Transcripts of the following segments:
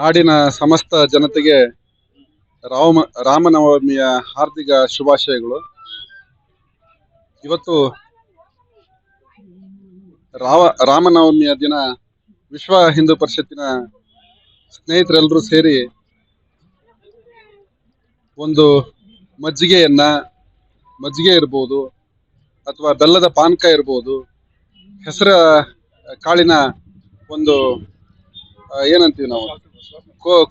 ನಾಡಿನ ಸಮಸ್ತ ಜನತೆಗೆ ರಾಮನವಮಿಯ ಹಾರ್ದಿಕ ಶುಭಾಶಯಗಳು. ಇವತ್ತು ರಾಮನವಮಿಯ ದಿನ ವಿಶ್ವ ಹಿಂದೂ ಪರಿಷತ್ತಿನ ಸ್ನೇಹಿತರೆಲ್ಲರೂ ಸೇರಿ ಒಂದು ಮಜ್ಜಿಗೆ ಇರ್ಬೋದು ಅಥವಾ ಬೆಲ್ಲದ ಪಾನಕ ಇರ್ಬೋದು, ಹೆಸರ ಕಾಳಿನ ಒಂದು ಏನಂತೀವಿ ನಾವು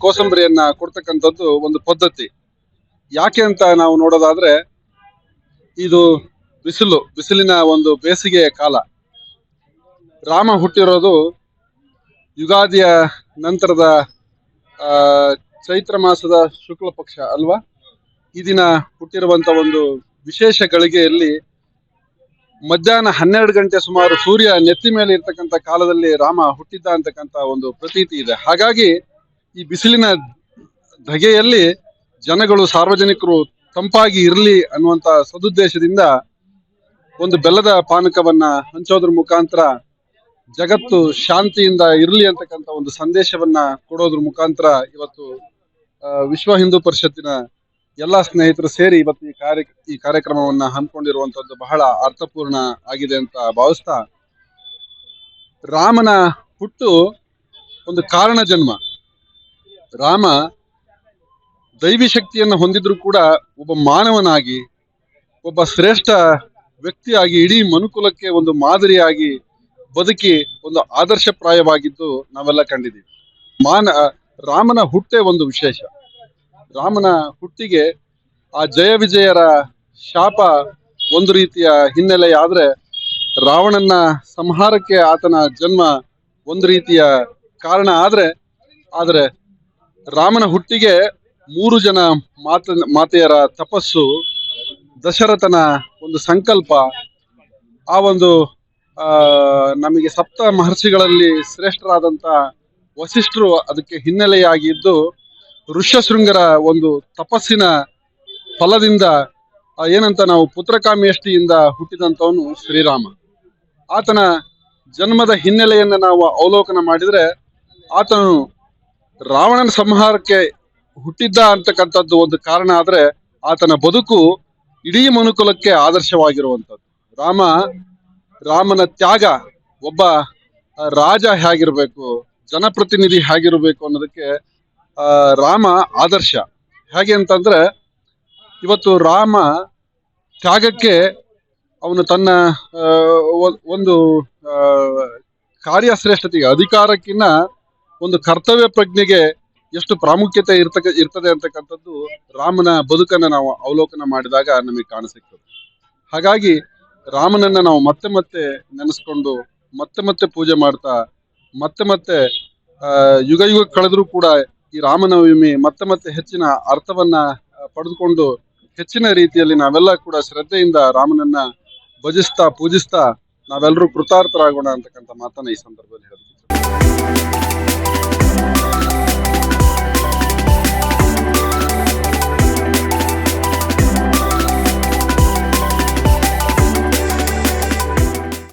ಕೋಸಂಬರಿಯನ್ನ ಕೊಡ್ತಕ್ಕಂಥದ್ದು ಒಂದು ಪದ್ಧತಿ. ಯಾಕೆ ಅಂತ ನಾವು ನೋಡೋದಾದ್ರೆ, ಇದು ಬಿಸಿಲಿನ ಒಂದು ಬೇಸಿಗೆಯ ಕಾಲ. ರಾಮ ಹುಟ್ಟಿರೋದು ಯುಗಾದಿಯ ನಂತರದ ಚೈತ್ರ ಮಾಸದ ಶುಕ್ಲ ಪಕ್ಷ ಅಲ್ವಾ. ಈ ದಿನ ಹುಟ್ಟಿರುವಂತ ಒಂದು ವಿಶೇಷ ಗಳಿಗೆಯಲ್ಲಿ ಮಧ್ಯಾಹ್ನ 12 ಗಂಟೆ ಸುಮಾರು ಸೂರ್ಯ ನೆತ್ತಿ ಮೇಲೆ ಇರ್ತಕ್ಕಂಥ ಕಾಲದಲ್ಲಿ ರಾಮ ಹುಟ್ಟಿದ್ದ ಅಂತಕ್ಕಂಥ ಒಂದು ಪ್ರತೀತಿ ಇದೆ. ಹಾಗಾಗಿ ಈ ಬಿಸಿಲಿನ ಧಗೆಯಲ್ಲಿ ಜನಗಳು, ಸಾರ್ವಜನಿಕರು ತಂಪಾಗಿ ಇರಲಿ ಅನ್ನುವಂತ ಸದುದ್ದೇಶದಿಂದ ಒಂದು ಬೆಲ್ಲದ ಪಾನಕವನ್ನ ಹಂಚೋದ್ರ ಮುಖಾಂತರ ಜಗತ್ತು ಶಾಂತಿಯಿಂದ ಇರಲಿ ಅಂತಕ್ಕಂಥ ಒಂದು ಸಂದೇಶವನ್ನ ಕೊಡೋದ್ರ ಮುಖಾಂತರ ಇವತ್ತು ವಿಶ್ವ ಹಿಂದೂ ಪರಿಷತ್ತಿನ ಎಲ್ಲಾ ಸ್ನೇಹಿತರು ಸೇರಿ ಇವತ್ತು ಈ ಕಾರ್ಯಕ್ರಮವನ್ನ ಹಮ್ಮಿಕೊಂಡಿರುವಂತದ್ದು ಬಹಳ ಅರ್ಥಪೂರ್ಣ ಆಗಿದೆ ಅಂತ ಭಾವಿಸ್ತಾ, ರಾಮನ ಹುಟ್ಟು ಒಂದು ಕಾರಣ ಜನ್ಮ. ರಾಮ ದೈವಿ ಶಕ್ತಿಯನ್ನು ಹೊಂದಿದ್ರು ಕೂಡ ಒಬ್ಬ ಮಾನವನಾಗಿ, ಒಬ್ಬ ಶ್ರೇಷ್ಠ ವ್ಯಕ್ತಿಯಾಗಿ ಇಡೀ ಮನುಕುಲಕ್ಕೆ ಒಂದು ಮಾದರಿಯಾಗಿ ಬದುಕಿ ಒಂದು ಆದರ್ಶಪ್ರಾಯವಾಗಿದ್ದು ನಾವೆಲ್ಲ ಕಂಡಿದ್ದೀವಿ. ರಾಮನ ಹುಟ್ಟೆ ಒಂದು ವಿಶೇಷ. ರಾಮನ ಹುಟ್ಟಿಗೆ ಆ ಜಯ ವಿಜಯರ ಶಾಪ ಒಂದು ರೀತಿಯ ಹಿನ್ನೆಲೆ ಆದ್ರೆ, ರಾವಣನ ಸಂಹಾರಕ್ಕೆ ಆತನ ಜನ್ಮ ಒಂದು ರೀತಿಯ ಕಾರಣ ಆದ್ರೆ ರಾಮನ ಹುಟ್ಟಿಗೆ 3 ಜನ ಮಾತೆಯರ ತಪಸ್ಸು, ದಶರಥನ ಒಂದು ಸಂಕಲ್ಪ, ಆ ಒಂದು ನಮಗೆ ಸಪ್ತ ಮಹರ್ಷಿಗಳಲ್ಲಿ ಶ್ರೇಷ್ಠರಾದಂತ ವಸಿಷ್ಠರು ಅದಕ್ಕೆ ಹಿನ್ನೆಲೆಯಾಗಿದ್ದು, ಋಷ್ಯಶೃಂಗರ ಒಂದು ತಪಸ್ಸಿನ ಫಲದಿಂದ ಏನಂತ ನಾವು ಪುತ್ರಕಾಮೇಷ್ಟಿಯಿಂದ ಹುಟ್ಟಿದಂತವನು ಶ್ರೀರಾಮ. ಆತನ ಜನ್ಮದ ಹಿನ್ನೆಲೆಯನ್ನ ನಾವು ಅವಲೋಕನ ಮಾಡಿದ್ರೆ, ಆತನು ರಾವಣನ ಸಂಹಾರಕ್ಕೆ ಹುಟ್ಟಿದ್ದ ಅಂತಕ್ಕಂಥದ್ದು ಒಂದು ಕಾರಣ ಆದ್ರೆ, ಆತನ ಬದುಕು ಇಡೀ ಮನುಕುಲಕ್ಕೆ ಆದರ್ಶವಾಗಿರುವಂಥದ್ದು. ರಾಮನ ತ್ಯಾಗ, ಒಬ್ಬ ರಾಜ ಹೇಗಿರ್ಬೇಕು, ಜನಪ್ರತಿನಿಧಿ ಹೇಗಿರ್ಬೇಕು ಅನ್ನೋದಕ್ಕೆ ರಾಮ ಆದರ್ಶ. ಹೇಗೆ ಅಂತಂದ್ರೆ, ಇವತ್ತು ರಾಮ ತ್ಯಾಗಕ್ಕೆ ಅವನು ತನ್ನ ಒಂದು ಕಾರ್ಯಶ್ರೇಷ್ಠತೆಗೆ, ಅಧಿಕಾರಕ್ಕಿಂತ ಒಂದು ಕರ್ತವ್ಯ ಪ್ರಜ್ಞೆಗೆ ಎಷ್ಟು ಪ್ರಾಮುಖ್ಯತೆ ಇರ್ತದೆ ಅಂತಕ್ಕಂಥದ್ದು ರಾಮನ ಬದುಕನ್ನ ನಾವು ಅವಲೋಕನ ಮಾಡಿದಾಗ ನಮಗೆ ಕಾಣಸಿಗ್ತದೆ. ಹಾಗಾಗಿ ರಾಮನನ್ನ ನಾವು ಮತ್ತೆ ಮತ್ತೆ ನೆನೆಸ್ಕೊಂಡು ಮತ್ತೆ ಪೂಜೆ ಮಾಡ್ತಾ ಮತ್ತೆ ಯುಗ ಕಳೆದ್ರೂ ಕೂಡ ಈ ರಾಮನವಮಿ ಮತ್ತೆ ಹೆಚ್ಚಿನ ಅರ್ಥವನ್ನ ಪಡೆದುಕೊಂಡು ಹೆಚ್ಚಿನ ರೀತಿಯಲ್ಲಿ ನಾವೆಲ್ಲ ಕೂಡ ಶ್ರದ್ಧೆಯಿಂದ ರಾಮನನ್ನ ಭಜಿಸ್ತಾ ಪೂಜಿಸ್ತಾ ನಾವೆಲ್ಲರೂ ಕೃತಾರ್ಥರಾಗೋಣ ಅಂತಕ್ಕಂಥ ಮಾತನ್ನ ಈ ಸಂದರ್ಭದಲ್ಲಿ ಹೇಳ್ತೀನಿ.